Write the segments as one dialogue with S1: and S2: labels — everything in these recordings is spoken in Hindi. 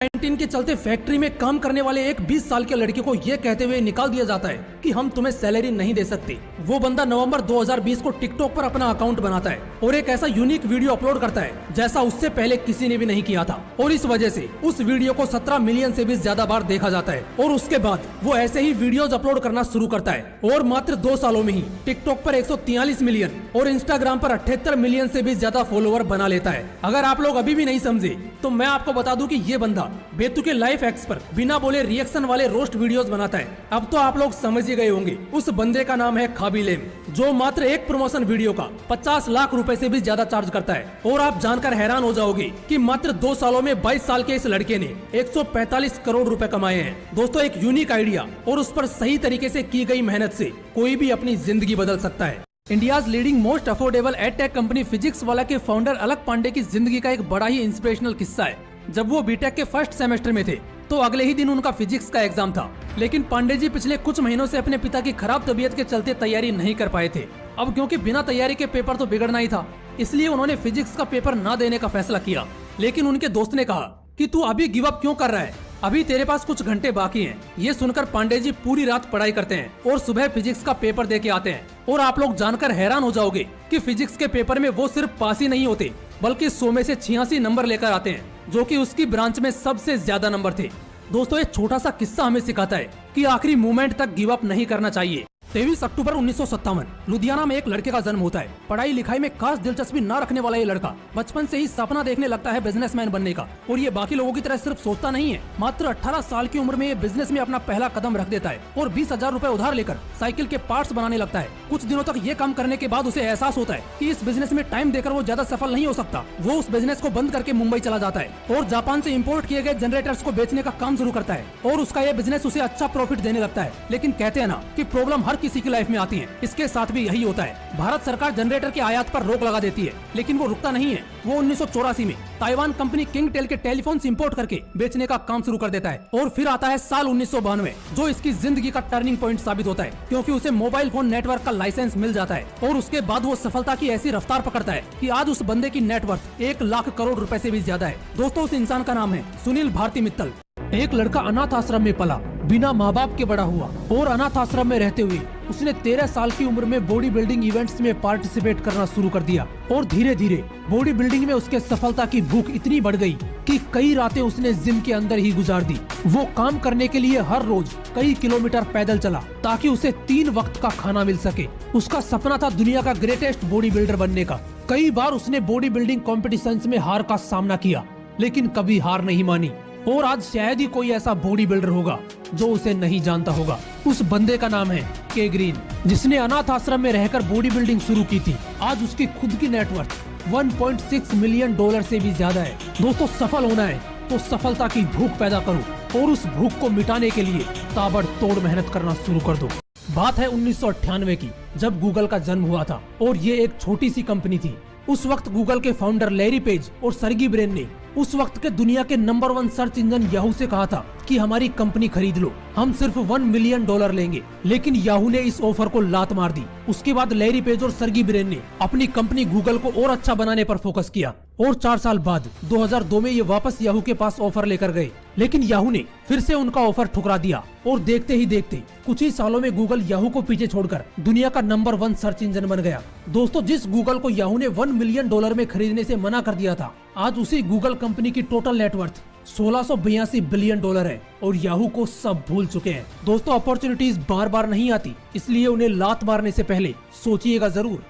S1: 19 के चलते फैक्ट्री में काम करने वाले एक 20 साल के लड़के को ये कहते हुए निकाल दिया जाता है कि हम तुम्हें सैलरी नहीं दे सकते। वो बंदा नवंबर 2020 को टिकटॉक पर अपना अकाउंट बनाता है और एक ऐसा यूनिक वीडियो अपलोड करता है जैसा उससे पहले किसी ने भी नहीं किया था, और इस वजह से उस वीडियो को 17 मिलियन से भी ज्यादा बार देखा जाता है। और उसके बाद वो ऐसे ही वीडियोज अपलोड करना शुरू करता है और मात्र 2 सालों में ही टिकटॉक पर 143 मिलियन और इंस्टाग्राम पर 78 मिलियन से भी ज्यादा फॉलोवर बना लेता है। अगर आप लोग अभी भी नहीं समझे तो मैं आपको बता दूं कि ये बंदा बेतुके लाइफ एक्स पर बिना बोले रिएक्शन वाले रोस्ट वीडियोस बनाता है। अब तो आप लोग समझ ही गए होंगे, उस बंदे का नाम है खाबिलेम, जो मात्र एक प्रमोशन वीडियो का 50 लाख रुपए से भी ज्यादा चार्ज करता है। और आप जानकर हैरान हो जाओगे कि मात्र 2 सालों में 22 साल के इस लड़के ने 145 करोड़ रुपए कमाए हैं। दोस्तों, एक यूनिक आइडिया और उस पर सही तरीके से की गई मेहनत से कोई भी अपनी जिंदगी बदल सकता है। India's leading most affordable edtech company physics वाला के फाउंडर अलक पांडे की जिंदगी का एक बड़ा ही इंस्पिरेशनल किस्सा है। जब वो बीटेक के फर्स्ट सेमेस्टर में थे तो अगले ही दिन उनका फिजिक्स का एग्जाम था, लेकिन पांडे जी पिछले कुछ महीनों से अपने पिता की खराब तबीयत के चलते तैयारी नहीं कर पाए थे। अब क्योंकि बिना तैयारी के पेपर तो बिगड़ना ही था, इसलिए उन्होंने फिजिक्स का पेपर न देने का फैसला किया। लेकिन उनके दोस्त ने कहा कि तू अभी गिव अप क्यों कर रहा है, अभी तेरे पास कुछ घंटे बाकी हैं। ये सुनकर पांडे जी पूरी रात पढ़ाई करते हैं और सुबह फिजिक्स का पेपर दे के आते हैं। और आप लोग जानकर हैरान हो जाओगे कि फिजिक्स के पेपर में वो सिर्फ पास ही नहीं होते, बल्कि 100 में से 86 नंबर लेकर आते हैं, जो कि उसकी ब्रांच में सबसे ज्यादा नंबर थे। दोस्तों, एक छोटा सा किस्सा हमें सिखाता है कि आखिरी मोमेंट तक गिव अप नहीं करना चाहिए। 23 अक्टूबर 1957 लुधियाना में एक लड़के का जन्म होता है। पढ़ाई लिखाई में खास दिलचस्पी न रखने वाला ये लड़का बचपन से ही सपना देखने लगता है बिजनेसमैन बनने का। और ये बाकी लोगों की तरह सिर्फ सोचता नहीं है, मात्र 18 साल की उम्र में ये बिजनेस में अपना पहला कदम रख देता है और 20,000 रुपए उधार लेकर साइकिल के पार्ट्स बनाने लगता है। कुछ दिनों तक ये काम करने के बाद उसे एहसास होता है कि इस बिजनेस में टाइम देकर वो ज्यादा सफल नहीं हो सकता। वो उस बिजनेस को बंद करके मुंबई चला जाता है और जापान से इम्पोर्ट किए गए जनरेटर्स को बेचने का काम शुरू करता है और उसका ये बिजनेस उसे अच्छा प्रॉफिट देने लगता है। लेकिन कहते हैं ना कि प्रॉब्लम हर किसी की लाइफ में आती है, इसके साथ भी यही होता है। भारत सरकार जनरेटर के आयात पर रोक लगा देती है, लेकिन वो रुकता नहीं है। वो 1984 में ताइवान कंपनी किंगटेल के टेलीफोन्स इंपोर्ट करके बेचने का काम शुरू कर देता है। और फिर आता है साल 1992, जो इसकी जिंदगी का टर्निंग पॉइंट साबित होता है, क्योंकि उसे मोबाइल फोन नेटवर्क का लाइसेंस मिल जाता है। और उसके बाद वो सफलता की ऐसी रफ्तार पकड़ता है कि आज उस बंदे की नेटवर्थ 1 लाख करोड़ रुपए से भी ज्यादा है। दोस्तों, उस इंसान का नाम है सुनील भारती मित्तल। एक लड़का अनाथ आश्रम में पला, बिना माँ बाप के बड़ा हुआ और अनाथ आश्रम में रहते हुए उसने 13 साल की उम्र में बॉडी बिल्डिंग इवेंट्स में पार्टिसिपेट करना शुरू कर दिया। और धीरे धीरे बॉडी बिल्डिंग में उसके सफलता की भूख इतनी बढ़ गई कि कई रातें उसने जिम के अंदर ही गुजार दी। वो काम करने के लिए हर रोज कई किलोमीटर पैदल चला ताकि उसे 3 वक्त का खाना मिल सके। उसका सपना था दुनिया का ग्रेटेस्ट बॉडी बिल्डर बनने का। कई बार उसने बॉडी बिल्डिंग कॉम्पिटिशन्स में हार का सामना किया, लेकिन कभी हार नहीं मानी। और आज शायद ही कोई ऐसा बॉडी बिल्डर होगा जो उसे नहीं जानता होगा। उस बंदे का नाम है के ग्रीन, जिसने अनाथ आश्रम में रहकर बॉडी बिल्डिंग शुरू की थी। आज उसकी खुद की नेटवर्थ 1.6 मिलियन डॉलर से भी ज्यादा है। दोस्तों, सफल होना है तो सफलता की भूख पैदा करो और उस भूख को मिटाने के लिए ताबड़तोड़ मेहनत करना शुरू कर दो। बात है 1998 की, जब गूगल का जन्म हुआ था और ये एक छोटी सी कंपनी थी। उस वक्त गूगल के फाउंडर लैरी पेज और सर्गी ब्रेन ने उस वक्त के दुनिया के नंबर 1 सर्च इंजन याहू से कहा था कि हमारी कंपनी खरीद लो, हम सिर्फ $1 मिलियन लेंगे। लेकिन याहू ने इस ऑफर को लात मार दी। उसके बाद लैरी पेज और सर्गी ब्रेन ने अपनी कंपनी गूगल को और अच्छा बनाने पर फोकस किया और 4 साल बाद 2002 में ये वापस याहू के पास ऑफर लेकर गए। लेकिन याहू ने फिर से उनका ऑफर ठुकरा दिया और देखते ही देखते कुछ ही सालों में गूगल याहू को पीछे छोड़कर दुनिया का नंबर 1 सर्च इंजन बन गया। दोस्तों, जिस गूगल को याहू ने $1 मिलियन में खरीदने से मना कर दिया था, आज उसी गूगल कंपनी की टोटल नेटवर्थ 1682 बिलियन डॉलर है और याहू को सब भूल चुके हैं। दोस्तों, अपॉर्चुनिटीज बार बार नहीं आती, इसलिए उन्हें लात मारने से पहले सोचिएगा जरूर।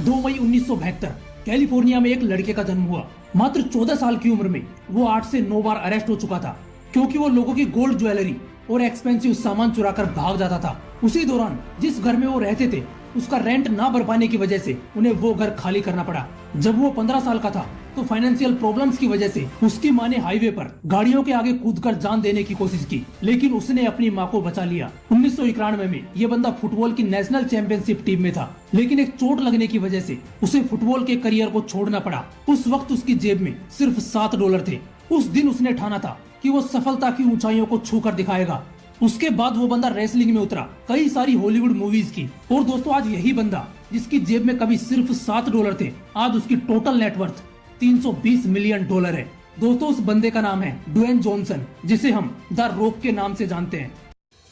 S1: 2 मई 1972 कैलिफोर्निया में एक लड़के का जन्म हुआ। मात्र 14 साल की उम्र में वो 8 से 9 बार अरेस्ट हो चुका था, क्योंकि वो लोगों की गोल्ड ज्वेलरी और एक्सपेंसिव सामान चुराकर भाग जाता था। उसी दौरान जिस घर में वो रहते थे उसका रेंट ना भर पाने की वजह से उन्हें वो घर खाली करना पड़ा। जब वो 15 साल का था तो फाइनेंशियल प्रॉब्लम्स की वजह से उसकी माँ ने हाईवे पर गाड़ियों के आगे कूदकर जान देने की कोशिश की, लेकिन उसने अपनी माँ को बचा लिया। 1991 में ये बंदा फुटबॉल की नेशनल चैंपियनशिप टीम में था, लेकिन एक चोट लगने की वजह से उसे फुटबॉल के करियर को छोड़ना पड़ा। उस वक्त उसकी जेब में सिर्फ $7 थे। उस दिन उसने ठाना था कि वो सफलता की ऊंचाइयों को छू कर दिखाएगा। उसके बाद वो बंदा रेसलिंग में उतरा, कई सारी हॉलीवुड मूवीज की। और दोस्तों, आज यही बंदा जिसकी जेब में कभी सिर्फ $7 थे, आज उसकी टोटल नेटवर्थ $320 मिलियन है। दोस्तों उस बंदे का नाम है ड्वेन जॉनसन, जिसे हम द रॉक के नाम से जानते हैं।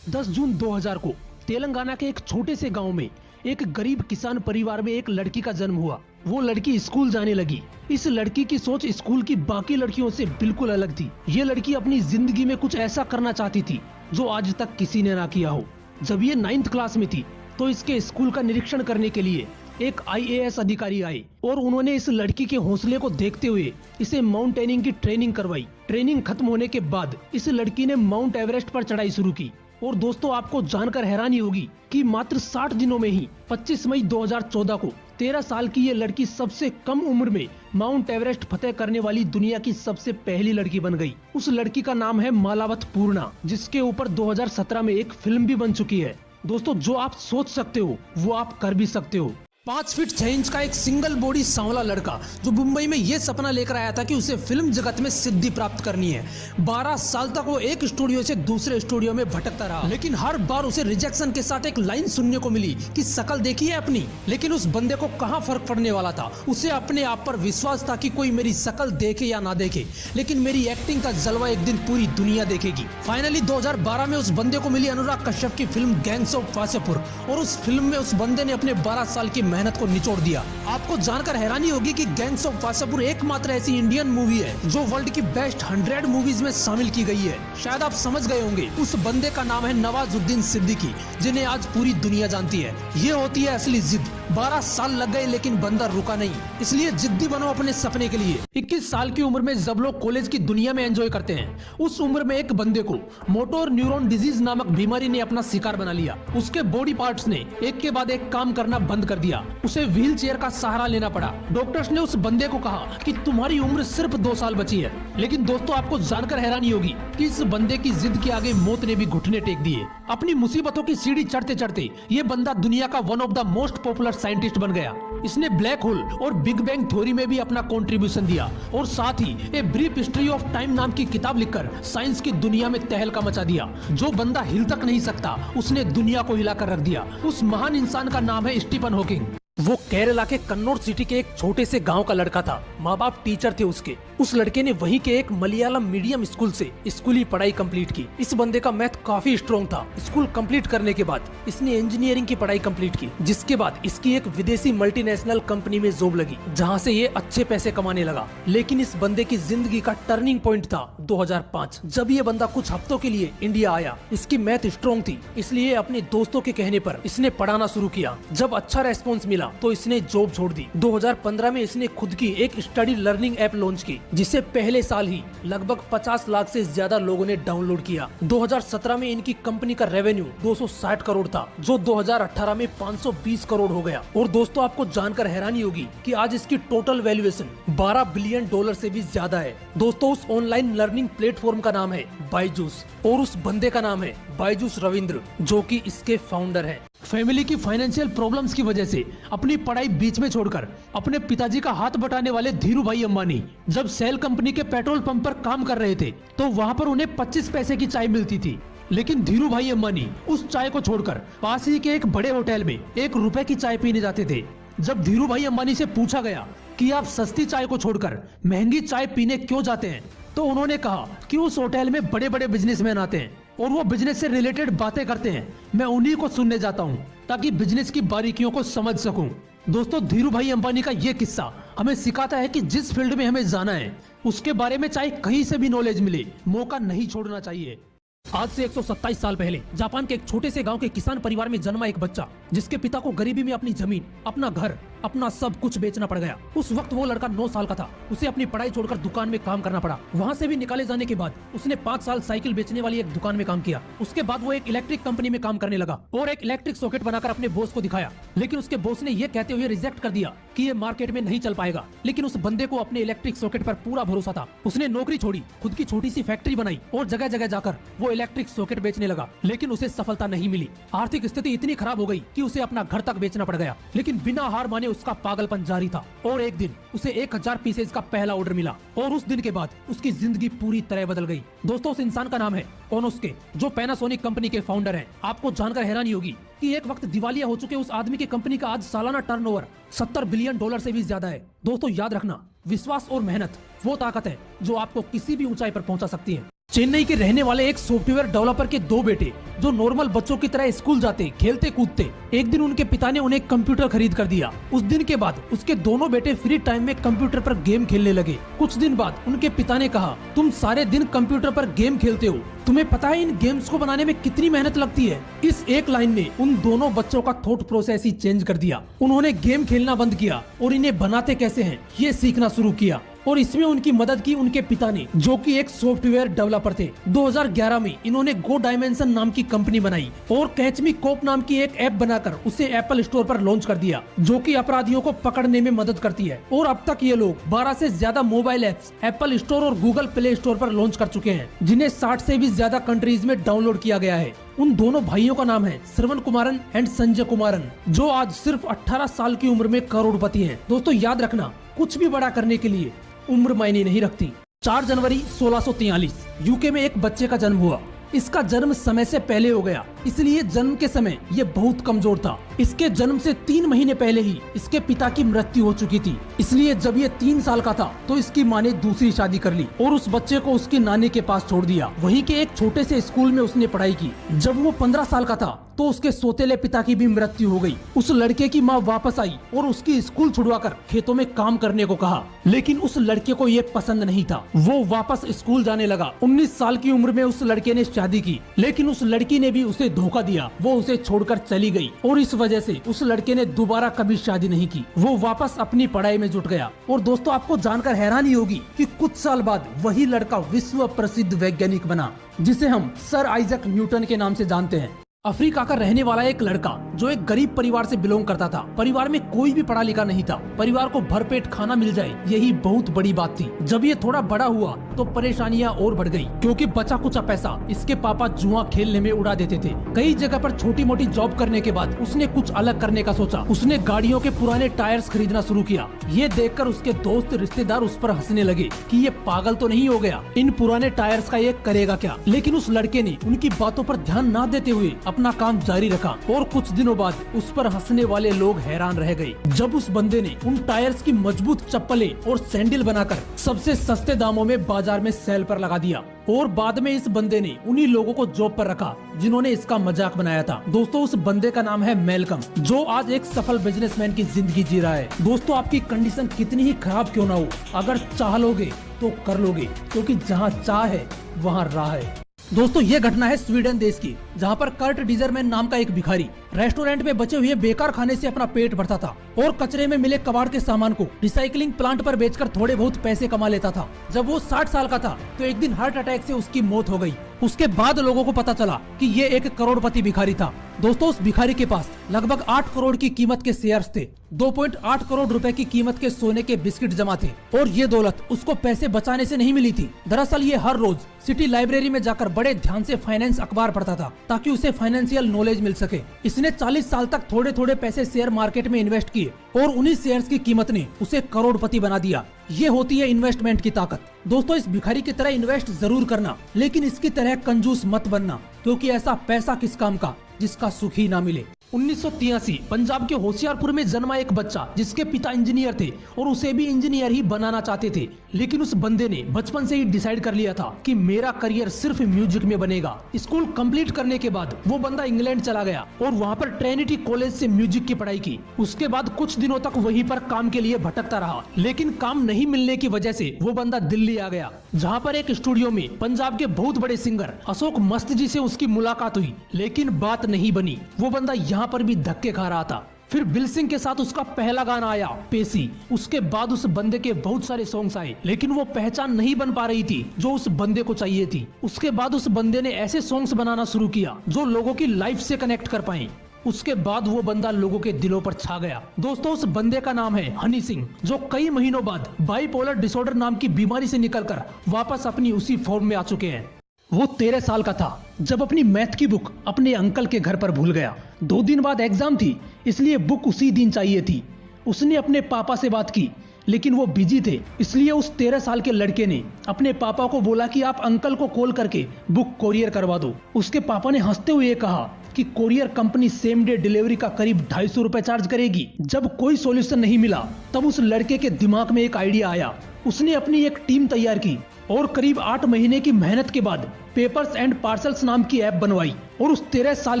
S1: 10 जून 2000 को तेलंगाना के एक छोटे से गांव में एक गरीब किसान परिवार में एक लड़की का जन्म हुआ। वो लड़की स्कूल जाने लगी। इस लड़की की सोच स्कूल की बाकी लड़कियों से बिल्कुल अलग थी। ये लड़की अपनी जिंदगी में कुछ ऐसा करना चाहती थी जो आज तक किसी ने ना किया हो। जब ये 9th क्लास में थी तो इसके स्कूल का निरीक्षण करने के लिए एक IAS अधिकारी आए और उन्होंने इस लड़की के हौसले को देखते हुए इसे माउंटेनिंग की ट्रेनिंग करवाई। ट्रेनिंग खत्म होने के बाद इस लड़की ने माउंट एवरेस्ट पर चढ़ाई शुरू की। और दोस्तों आपको जानकर हैरानी होगी कि मात्र 60 दिनों में ही 25 मई 2014 को 13 साल की ये लड़की सबसे कम उम्र में माउंट एवरेस्ट फतेह करने वाली दुनिया की सबसे पहली लड़की बन गई। उस लड़की का नाम है मालावत पूर्णा, जिसके ऊपर 2017 में एक फिल्म भी बन चुकी है। दोस्तों जो आप सोच सकते हो वो आप कर भी सकते हो। 5 फीट 6 इंच का एक सिंगल बॉडी सांवला लड़का जो मुंबई में ये सपना लेकर आया था कि उसे फिल्म जगत में सिद्धि प्राप्त करनी है। 12 साल तक वो एक स्टूडियो से दूसरे स्टूडियो में भटकता रहा, लेकिन हर बार उसे रिजेक्शन के साथ एक लाइन सुनने को मिली कि शकल देखी है अपनी। लेकिन उस बंदे को कहाँ फर्क पड़ने वाला था। उसे अपने आप पर विश्वास था कि कोई मेरी शकल देखे या ना देखे, लेकिन मेरी एक्टिंग का जलवा एक दिन पूरी दुनिया देखेगी। फाइनली 2012 में उस बंदे को मिली अनुराग कश्यप की फिल्म गैंग्स ऑफ वासेपुर, और उस फिल्म में उस बंदे ने अपने 12 साल की मेहनत को निचोड़ दिया। आपको जानकर हैरानी होगी कि गैंग्स ऑफ वासेपुर एकमात्र ऐसी इंडियन मूवी है जो वर्ल्ड की बेस्ट 100 मूवीज में शामिल की गई है। शायद आप समझ गए होंगे, उस बंदे का नाम है नवाजुद्दीन सिद्दीकी, जिन्हें आज पूरी दुनिया जानती है। ये होती है असली जिद। 12 साल लग गए लेकिन बंदा रुका नहीं, इसलिए जिद्दी बनो अपने सपने के लिए। 21 साल की उम्र में जब लोग कॉलेज की दुनिया में एंजॉय करते हैं, उस उम्र में एक बंदे को मोटर न्यूरॉन डिजीज नामक बीमारी ने अपना शिकार बना लिया। उसके बॉडी पार्ट्स ने एक के बाद एक काम करना बंद कर दिया। उसे व्हील चेयर का सहारा लेना पड़ा। डॉक्टर्स ने उस बंदे को कहा कि तुम्हारी उम्र सिर्फ 2 साल बची है। लेकिन दोस्तों आपको जानकर हैरानी होगी कि इस बंदे की जिद के आगे मौत ने भी घुटने टेक दिए। अपनी मुसीबतों की सीढ़ी चढ़ते चढ़ते ये बंदा दुनिया का one of the most popular scientist बन गया। इसने ब्लैक होल और बिग बैंग थ्योरी में भी अपना कंट्रीब्यूशन दिया, और साथ ही A Brief History of Time नाम की किताब लिखकर साइंस की दुनिया में तहलका मचा दिया। जो बंदा हिल तक नहीं सकता उसने दुनिया को हिलाकर रख दिया। उस महान इंसान का नाम है स्टीफन हॉकिंग। वो केरला के कन्नौर सिटी के एक छोटे से गांव का लड़का था। माँ बाप टीचर थे उसके। उस लड़के ने वहीं के एक मलयालम मीडियम स्कूल से स्कूली पढ़ाई कंप्लीट की। इस बंदे का मैथ काफी स्ट्रॉन्ग था। स्कूल कंप्लीट करने के बाद इसने इंजीनियरिंग की पढ़ाई कंप्लीट की, जिसके बाद इसकी एक विदेशी मल्टीनेशनल कंपनी में जॉब लगी, जहाँ से ये अच्छे पैसे कमाने लगा। लेकिन इस बंदे की जिंदगी का टर्निंग पॉइंट था 2005, जब ये बंदा कुछ हफ्तों के लिए इंडिया आया। इसकी मैथ स्ट्रॉन्ग थी, इसलिए अपने दोस्तों के कहने पर इसने पढ़ाना शुरू किया। जब अच्छा रेस्पॉन्स मिला तो इसने जॉब छोड़ दी। 2015 में इसने खुद की एक स्टडी लर्निंग ऐप लॉन्च की, जिसे पहले साल ही लगभग 50 लाख से ज्यादा लोगों ने डाउनलोड किया। 2017 में इनकी कंपनी का रेवेन्यू 260 करोड़ था, जो 2018 में 520 करोड़ हो गया। और दोस्तों आपको जानकर हैरानी होगी कि आज इसकी टोटल वैल्यूएशन $12 बिलियन से भी ज्यादा है। दोस्तों उस ऑनलाइन लर्निंग प्लेटफॉर्म का नाम है बायजूस, और उस बंदे का नाम है बायजूस रविंद्र, जो कि इसके फाउंडर हैं। फैमिली की फाइनेंशियल प्रॉब्लम्स की वजह से अपनी पढ़ाई बीच में छोड़कर अपने पिताजी का हाथ बटाने वाले धीरू भाई अंबानी जब सेल कंपनी के पेट्रोल पंप पर काम कर रहे थे, तो वहां पर उन्हें 25 पैसे की चाय मिलती थी। लेकिन धीरू भाई अंबानी उस चाय को छोड़कर पास ही के एक बड़े होटल में ₹1 की चाय पीने जाते थे। जब धीरू भाई अंबानी से पूछा गया कि आप सस्ती चाय को छोड़कर महंगी चाय पीने क्यों जाते हैं, तो उन्होंने कहा कि उस होटल में बड़े बड़े बिजनेसमैन आते हैं और वो बिजनेस से रिलेटेड बातें करते हैं। मैं उन्हीं को सुनने जाता हूँ ताकि बिजनेस की बारीकियों को समझ सकूं। दोस्तों धीरू भाई अंबानी का ये किस्सा हमें सिखाता है कि जिस फील्ड में हमें जाना है उसके बारे में चाहे कहीं से भी नॉलेज मिले, मौका नहीं छोड़ना चाहिए। आज से 127 साल पहले जापान के एक छोटे से गांव के किसान परिवार में जन्मा एक बच्चा, जिसके पिता को गरीबी में अपनी जमीन, अपना घर, अपना सब कुछ बेचना पड़ गया। उस वक्त वो लड़का 9 साल का था। उसे अपनी पढ़ाई छोड़कर दुकान में काम करना पड़ा। वहाँ से भी निकाले जाने के बाद उसने 5 साल साइकिल बेचने वाली एक दुकान में काम किया। उसके बाद वो एक इलेक्ट्रिक कंपनी में काम करने लगा और एक इलेक्ट्रिक सॉकेट बनाकर अपने बॉस को दिखाया। लेकिन उसके बॉस ने ये कहते हुए रिजेक्ट कर दिया कि ये मार्केट में नहीं चल पाएगा। लेकिन उस बंदे को अपने इलेक्ट्रिक सॉकेट पर पूरा भरोसा था। उसने नौकरी छोड़ी, खुद की छोटी सी फैक्ट्री बनाई और जगह जगह जाकर वो इलेक्ट्रिक सॉकेट बेचने लगा। लेकिन उसे सफलता नहीं मिली। आर्थिक स्थिति इतनी खराब हो गई कि उसे अपना घर तक बेचना पड़ गया। लेकिन बिना हार माने उसका पागलपन जारी था और एक दिन उसे 1000 पीसेज का पहला ऑर्डर मिला और उस दिन के बाद उसकी जिंदगी पूरी तरह बदल गई। दोस्तों उस इंसान का नाम है कोनोस्के, जो पैनासोनिक कंपनी के फाउंडर हैं। आपको जानकर हैरानी होगी कि एक वक्त दिवालिया हो चुके उस आदमी की कंपनी का आज सालाना टर्नओवर $70 बिलियन से भी ज्यादा है। दोस्तों याद रखना, विश्वास और मेहनत वो ताकत है जो आपको किसी भी ऊंचाई पर पहुंचा सकती है। चेन्नई के रहने वाले एक सॉफ्टवेयर डेवलपर के 2 बेटे जो नॉर्मल बच्चों की तरह स्कूल जाते, खेलते कूदते, एक दिन उनके पिता ने उन्हें कंप्यूटर खरीद कर दिया। उस दिन के बाद उसके दोनों बेटे फ्री टाइम में कंप्यूटर पर गेम खेलने लगे। कुछ दिन बाद उनके पिता ने कहा, तुम सारे दिन कंप्यूटर पर गेम खेलते हो, तुम्हें पता है इन गेम्स को बनाने में कितनी मेहनत लगती है। इस एक लाइन ने उन दोनों बच्चों का थॉट प्रोसेस ही चेंज कर दिया। उन्होंने गेम खेलना बंद किया और इन्हें बनाते कैसे हैं ये सीखना शुरू किया और इसमें उनकी मदद की उनके पिता ने, जो कि एक सॉफ्टवेयर डेवलपर थे। 2011 में इन्होंने गो डायमेंशन नाम की कंपनी बनाई और कैच मी कोप नाम की एक ऐप बनाकर उसे एप्पल स्टोर पर लॉन्च कर दिया, जो कि अपराधियों को पकड़ने में मदद करती है। और अब तक ये लोग 12 से ज्यादा मोबाइल एप्स एप्पल स्टोर और गूगल प्ले स्टोर पर लॉन्च कर चुके हैं, जिन्हें 60 से भी ज्यादा कंट्रीज में डाउनलोड किया गया है। उन दोनों भाइयों का नाम है श्रवण कुमारन एंड संजय कुमारन, जो आज सिर्फ 18 साल की उम्र में करोड़पति हैं। दोस्तों याद रखना, कुछ भी बड़ा करने के लिए उम्र मायने नहीं रखती। 4 जनवरी 1643 यूके में एक बच्चे का जन्म हुआ। इसका जन्म समय से पहले हो गया, इसलिए जन्म के समय ये बहुत कमजोर था। इसके जन्म से 3 महीने पहले ही इसके पिता की मृत्यु हो चुकी थी, इसलिए जब ये 3 साल का था तो इसकी माँ ने दूसरी शादी कर ली और उस बच्चे को उसकी नानी के पास छोड़ दिया। वहीं के एक छोटे से स्कूल में उसने पढ़ाई की। जब वो 15 साल का था तो उसके सौतेले पिता की भी मृत्यु हो गई। उस लड़के की माँ वापस आई और उसकी स्कूल छुड़वाकर खेतों में काम करने को कहा, लेकिन उस लड़के को ये पसंद नहीं था। वो वापस स्कूल जाने लगा। 19 साल की उम्र में उस लड़के ने शादी की, लेकिन उस लड़की ने भी उसे धोखा दिया। वो उसे छोड़कर चली गई और इस वजह से उस लड़के ने दोबारा कभी शादी नहीं की। वो वापस अपनी पढ़ाई में जुट गया। और दोस्तों आपको जानकर हैरानी होगी कि कुछ साल बाद वही लड़का विश्व प्रसिद्ध वैज्ञानिक बना, जिसे हम सर आइजक न्यूटन के नाम से जानते हैं। अफ्रीका का रहने वाला एक लड़का जो एक गरीब परिवार से बिलोंग करता था। परिवार में कोई भी पढ़ा लिखा नहीं था। परिवार को भरपेट खाना मिल जाए यही बहुत बड़ी बात थी। जब ये थोड़ा बड़ा हुआ तो परेशानियां और बढ़ गई, क्योंकि बचा कुचा पैसा इसके पापा जुआ खेलने में उड़ा देते थे। कई जगह पर छोटी मोटी जॉब करने के बाद उसने कुछ अलग करने का सोचा। उसने गाड़ियों के पुराने टायर्स खरीदना शुरू किया। ये देखकर उसके दोस्त रिश्तेदार उस पर हंसने लगे कि ये पागल तो नहीं हो गया, इन पुराने टायर्स का ये करेगा क्या। लेकिन उस लड़के ने उनकी बातों पर ध्यान न देते हुए अपना काम जारी रखा और कुछ दिनों बाद उस पर हंसने वाले लोग हैरान रह गए जब उस बंदे ने उन टायर्स की मजबूत चप्पलें और सैंडल बनाकर सबसे सस्ते दामों में बाजार में सेल पर लगा दिया। और बाद में इस बंदे ने उन्हीं लोगों को जॉब पर रखा जिन्होंने इसका मजाक बनाया था। दोस्तों उस बंदे का नाम है मैल्कम, जो आज एक सफल बिजनेसमैन की जिंदगी जी रहा है। दोस्तों आपकी कंडीशन कितनी ही खराब क्यों ना हो, अगर चाह लोगे तो कर लोगे, क्योंकि जहाँ चाह है वहाँ राह है। दोस्तों ये घटना है स्वीडन देश की, जहाँ पर कर्ट डीजरमैन नाम का एक भिखारी रेस्टोरेंट में बचे हुए बेकार खाने से अपना पेट भरता था और कचरे में मिले कबाड़ के सामान को रिसाइकलिंग प्लांट पर बेचकर थोड़े बहुत पैसे कमा लेता था। जब वो 60 साल का था तो एक दिन हार्ट अटैक से उसकी मौत हो गई। उसके बाद लोगों को पता चला कि ये एक करोड़पति भिखारी था। दोस्तों उस भिखारी के पास लगभग 8 करोड़ की कीमत के शेयर्स थे, 2.8 करोड़ रुपए की कीमत के सोने के बिस्किट जमा थे और ये दौलत उसको पैसे बचाने से नहीं मिली थी। दरअसल ये हर रोज सिटी लाइब्रेरी में जाकर बड़े ध्यान से फाइनेंस अखबार पढ़ता था ताकि उसे फाइनेंशियल नॉलेज मिल सके। इसने 40 साल तक थोड़े थोड़े पैसे शेयर मार्केट में इन्वेस्ट किए और उन्हीं शेयर्स की कीमत ने उसे करोड़पति बना दिया। ये होती है इन्वेस्टमेंट की ताकत। दोस्तों इस भिखारी की तरह इन्वेस्ट जरूर करना, लेकिन इसकी तरह कंजूस मत बनना, क्योंकि ऐसा पैसा किस काम का जिसका सुख ही ना मिले। 1983 पंजाब के होशियारपुर में जन्मा एक बच्चा जिसके पिता इंजीनियर थे और उसे भी इंजीनियर ही बनाना चाहते थे, लेकिन उस बंदे ने बचपन से ही डिसाइड कर लिया था कि मेरा करियर सिर्फ म्यूजिक में बनेगा। स्कूल कंप्लीट करने के बाद वो बंदा इंग्लैंड चला गया और वहाँ पर ट्रिनिटी कॉलेज से म्यूजिक की पढ़ाई की। उसके बाद कुछ दिनों तक वहीं पर काम के लिए भटकता रहा, लेकिन काम नहीं मिलने की वजह से वो बंदा दिल्ली आ गया, जहाँ पर एक स्टूडियो में पंजाब के बहुत बड़े सिंगर अशोक मस्त जी से उसकी मुलाकात हुई, लेकिन बात नहीं बनी। वो बंदा यहाँ पर भी धक्के खा रहा था। फिर बिल सिंह के साथ उसका पहला गाना आया पेशी। उसके बाद उस बंदे के बहुत सारे सॉन्ग्स आए, लेकिन वो पहचान नहीं बन पा रही थी जो उस बंदे को चाहिए थी। उसके बाद उस बंदे ने ऐसे सॉन्ग्स बनाना शुरू किया जो लोगों की लाइफ से कनेक्ट कर पाए। उसके बाद वो बंदा लोगों के दिलों पर छा गया। दोस्तों उस बंदे का नाम है हनी सिंह, जो कई महीनों बाद बाइपोलर डिसऑर्डर नाम की बीमारी से निकलकर वापस अपनी उसी फॉर्म में आ चुके हैं। वो 13 साल का था जब अपनी मैथ की बुक अपने अंकल के घर पर भूल गया। 2 दिन बाद एग्जाम थी, इसलिए बुक उसी दिन चाहिए थी। उसने अपने पापा से बात की, लेकिन वो बिजी थे, इसलिए उस 13 साल के लड़के ने अपने पापा को बोला कि आप अंकल को कॉल करके बुक कोरियर करवा दो। उसके पापा ने हंसते हुए कहा कि courier company same day delivery का करीब 250 रुपए चार्ज करेगी। जब कोई सॉल्यूशन नहीं मिला तब उस लड़के के दिमाग में एक आइडिया आया। उसने अपनी एक टीम तैयार की और करीब 8 महीने की मेहनत के बाद पेपर्स एंड पार्सल्स नाम की ऐप बनवाई और उस 13 साल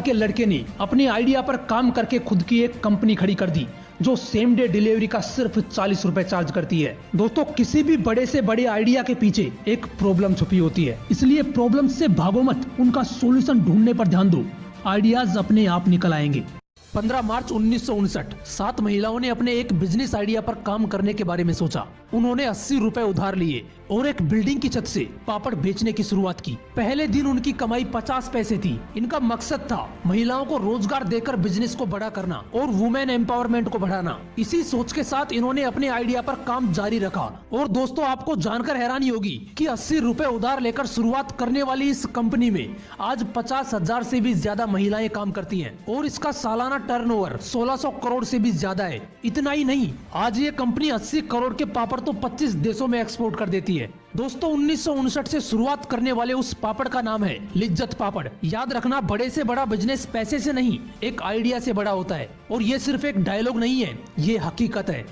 S1: के लड़के ने अपने आइडिया पर काम करके खुद की एक कंपनी खड़ी कर दी जो सेम डे डिलीवरी का सिर्फ 40 रुपए चार्ज करती है। दोस्तों, किसी भी बड़े से बड़े आइडिया के पीछे एक प्रॉब्लम छुपी होती है, इसलिए प्रॉब्लम से भागो मत, उनका सॉल्यूशन ढूंढने पर ध्यान दो। आइडियाज अपने आप निकल आएंगे। 15 मार्च 1959 7 महिलाओं ने अपने एक बिजनेस आइडिया पर काम करने के बारे में सोचा। उन्होंने 80 रुपए उधार लिए और एक बिल्डिंग की छत से पापड़ बेचने की शुरुआत की। पहले दिन उनकी कमाई 50 पैसे थी। इनका मकसद था महिलाओं को रोजगार देकर बिजनेस को बड़ा करना और वुमेन एम्पावरमेंट को बढ़ाना। इसी सोच के साथ इन्होंने अपने आइडिया पर काम जारी रखा। और दोस्तों, आपको जानकर हैरानी होगी कि 80 रुपए उधार लेकर शुरुआत करने वाली इस कंपनी में आज 50,000 से भी ज्यादा महिलाएं काम करती हैं और इसका सालाना टर्नओवर 1600 करोड़ से भी ज्यादा है। इतना ही नहीं, आज ये कंपनी 80 करोड़ के पापड़ तो 25 देशों में एक्सपोर्ट कर देती है। दोस्तों, 1959 से शुरुआत करने वाले उस पापड़ का नाम है लिज्जत पापड़। याद रखना, बड़े से बड़ा बिजनेस पैसे से नहीं, एक आइडिया से बड़ा होता है। और ये सिर्फ एक डायलॉग नहीं है, ये हकीकत है।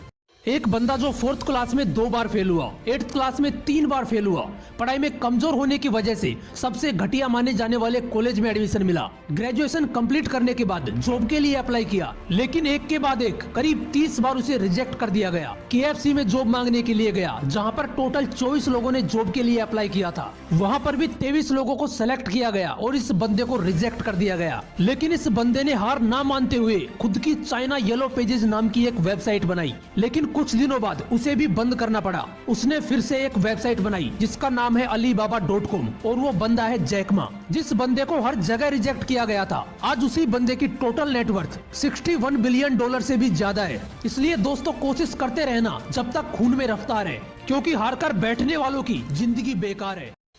S1: एक बंदा जो 4th क्लास में 2 बार फेल हुआ, 8th क्लास में 3 बार फेल हुआ, पढ़ाई में कमजोर होने की वजह से सबसे घटिया माने जाने वाले कॉलेज में एडमिशन मिला, ग्रेजुएशन कंप्लीट करने के बाद जॉब के लिए अप्लाई किया, लेकिन एक के बाद एक करीब 30 बार उसे रिजेक्ट कर दिया गया। KFC में जॉब मांगने के लिए गया, जहां पर टोटल 24 लोगों ने जॉब के लिए अप्लाई किया था। वहां पर भी 23 लोगों को सेलेक्ट किया गया और इस बंदे को रिजेक्ट कर दिया गया। लेकिन इस बंदे ने हार ना मानते हुए खुद की चाइना येलो पेजेस नाम की एक वेबसाइट बनाई, लेकिन कुछ दिनों बाद उसे भी बंद करना पड़ा। उसने फिर से एक वेबसाइट बनाई जिसका नाम है alibaba.com और वो बंदा है जैक मा, जिस बंदे को हर जगह रिजेक्ट किया गया था। आज उसी बंदे की टोटल नेटवर्थ $61 बिलियन से भी ज्यादा है। इसलिए दोस्तों, कोशिश करते रहना जब तक खून में रफ्तार है, क्योंकि हार कर बैठने वालों की जिंदगी बेकार है।